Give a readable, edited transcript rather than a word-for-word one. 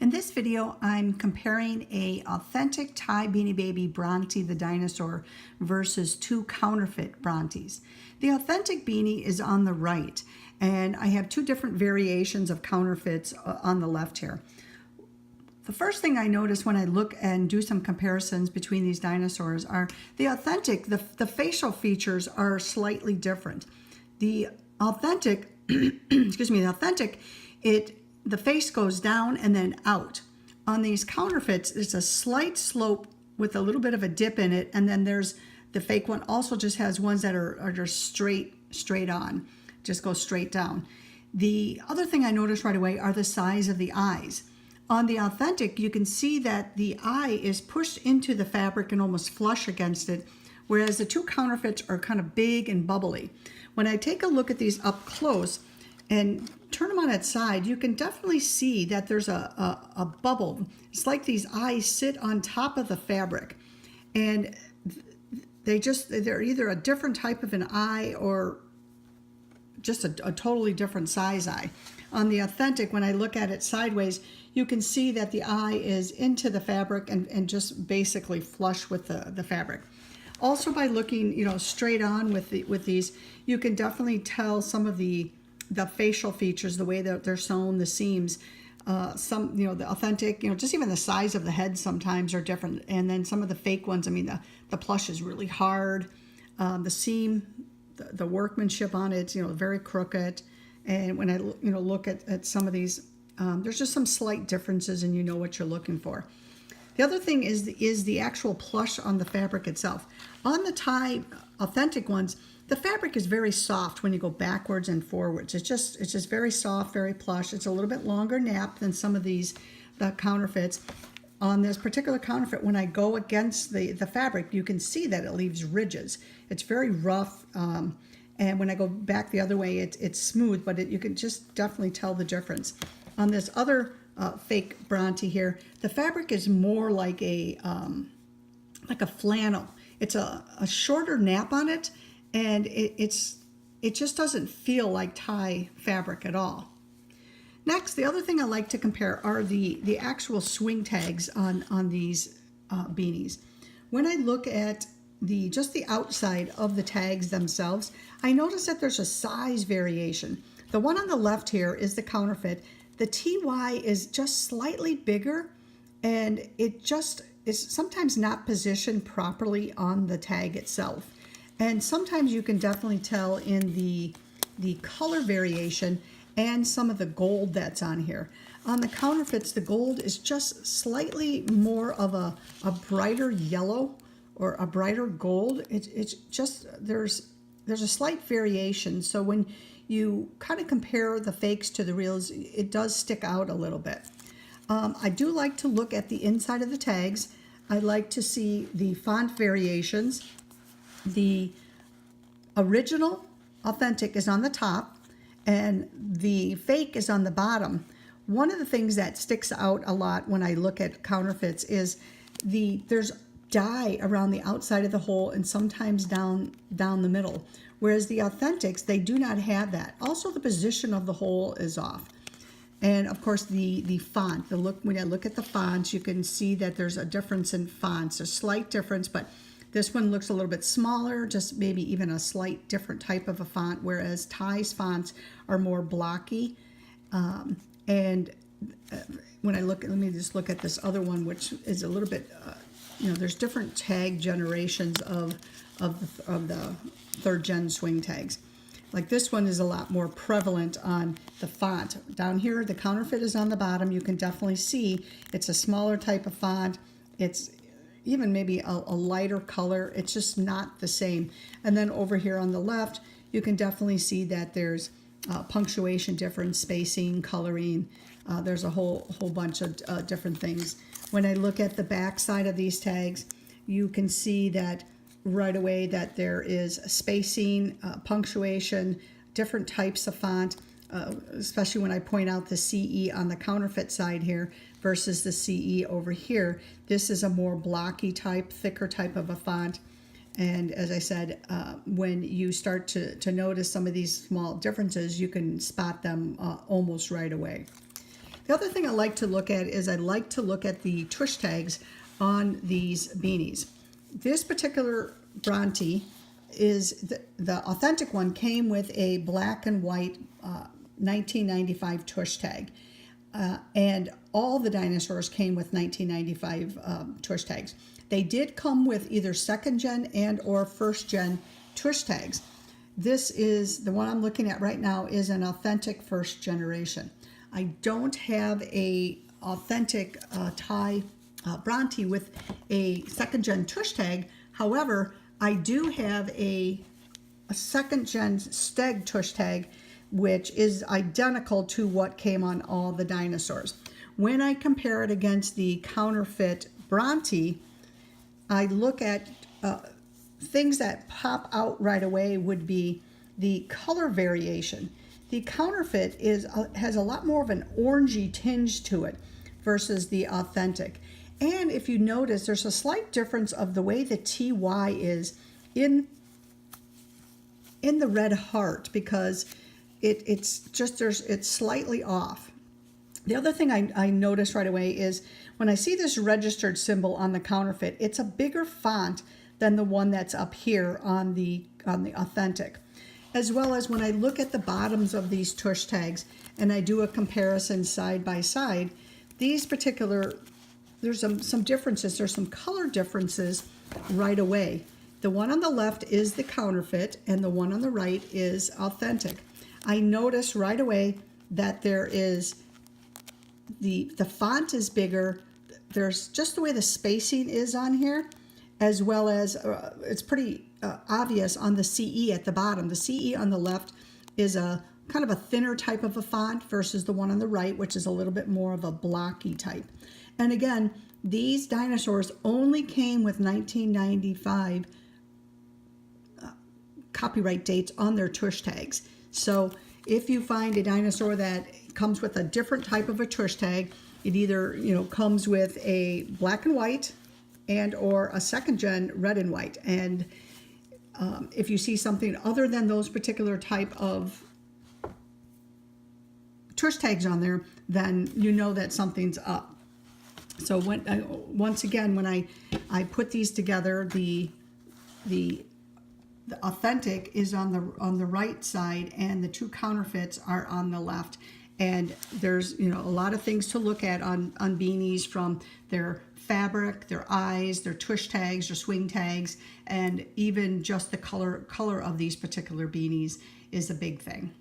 In this video, I'm comparing a authentic Ty Beanie Baby Bronty the dinosaur versus two counterfeit Bronties. The authentic beanie is on the right, and I have two different variations of counterfeits on the left here. The first thing I notice when I look and do some comparisons between these dinosaurs are the authentic, the facial features are slightly different. The authentic, the face goes down and then out. On these counterfeits, it's a slight slope with a little bit of a dip in it, and then there's the fake one also just has ones that are just straight on, just go straight down. The other thing I noticed right away are the size of the eyes. On the authentic, you can see that the eye is pushed into the fabric and almost flush against it, whereas the two counterfeits are kind of big and bubbly. When I take a look at these up close and turn them on its side, you can definitely see that there's a bubble. It's like these eyes sit on top of the fabric, and they're either a different type of an eye or just a totally different size eye. On the authentic, when I look at it sideways, you can see that the eye is into the fabric and just basically flush with the fabric. Also, by looking, straight on with these, you can definitely tell some of the facial features, the way that they're sewn, the seams. The authentic, just even the size of the head sometimes are different. And then some of the fake ones, the plush is really hard. The seam, the workmanship on it, very crooked. And when I, look at some of these, there's just some slight differences, and you know what you're looking for. The other thing is the actual plush on the fabric itself. On the Ty authentic ones, the fabric is very soft when you go backwards and forwards. It's just very soft, very plush. It's a little bit longer nap than some of the counterfeits. On this particular counterfeit, when I go against the fabric, you can see that it leaves ridges. It's very rough, and when I go back the other way, it's smooth, but you can just definitely tell the difference. On this other fake Bronty here, the fabric is more like a flannel. It's a shorter nap on it, and it just doesn't feel like Ty fabric at all. Next, the other thing I like to compare are the actual swing tags on these beanies. When I look at just the outside of the tags themselves, I notice that there's a size variation. The one on the left here is the counterfeit. The TY is just slightly bigger, and it just is sometimes not positioned properly on the tag itself. And sometimes you can definitely tell in the color variation and some of the gold that's on here. On the counterfeits, the gold is just slightly more of a brighter yellow or a brighter gold. It's just, there's a slight variation. So when you kind of compare the fakes to the reals, it does stick out a little bit. I do like to look at the inside of the tags. I like to see the font variations. The original authentic is on the top, and the fake is on the bottom. One of the things that sticks out a lot when I look at counterfeits is there's dye around the outside of the hole and sometimes down the middle, whereas the authentics, they do not have that. Also, the position of the hole is off. And of course, the font, when I look at the fonts, you can see that there's a difference in fonts, a slight difference, but this one looks a little bit smaller, just maybe even a slight different type of a font, whereas Ty's fonts are more blocky. When I look, let me just look at this other one, which is a little bit, there's different tag generations of the third gen swing tags. Like this one is a lot more prevalent on the font. Down here, the counterfeit is on the bottom. You can definitely see it's a smaller type of font. It's even maybe a lighter color. It's just not the same. And then over here on the left, you can definitely see that there's punctuation difference, spacing, coloring. There's a whole bunch of different things. When I look at the back side of these tags, you can see that right away that there is spacing, punctuation, different types of font, especially when I point out the CE on the counterfeit side here versus the CE over here. This is a more blocky type, thicker type of a font. And as I said, when you start to notice some of these small differences, you can spot them almost right away. The other thing I like to look at is I like to look at the tush tags on these beanies. This particular Bronty is the authentic one came with a black and white 1995 tush tag. And all the dinosaurs came with 1995 tush tags. They did come with either second gen and or first gen tush tags. This is the one I'm looking at right now is an authentic first generation. I don't have a authentic Ty Bronty with a second gen tush tag. However, I do have a second gen steg tush tag, which is identical to what came on all the dinosaurs. When I compare it against the counterfeit Bronty, I look at things that pop out right away would be the color variation. The counterfeit has a lot more of an orangey tinge to it versus the authentic. And if you notice, there's a slight difference of the way the TY is in the red heart, because it's slightly off. The other thing I noticed right away is when I see this registered symbol on the counterfeit, it's a bigger font than the one that's up here on the authentic. As well as when I look at the bottoms of these tush tags and I do a comparison side by side, these particular, there's some differences. There's some color differences right away. The one on the left is the counterfeit and the one on the right is authentic. I notice right away that there is the font is bigger. There's just the way the spacing is on here, as well as it's pretty obvious on the CE at the bottom. The CE on the left is a kind of a thinner type of a font versus the one on the right, which is a little bit more of a blocky type. And again, these dinosaurs only came with 1995 copyright dates on their tush tags. So if you find a dinosaur that comes with a different type of a tush tag, it either comes with a black and white and or a second gen red and white. And if you see something other than those particular type of tush tags on there, then you know that something's up. So once again, when I put these together, the authentic is on the right side and the two counterfeits are on the left. And there's a lot of things to look at on beanies, from their fabric, their eyes, their tush tags, their swing tags, and even just the color of these particular beanies is a big thing.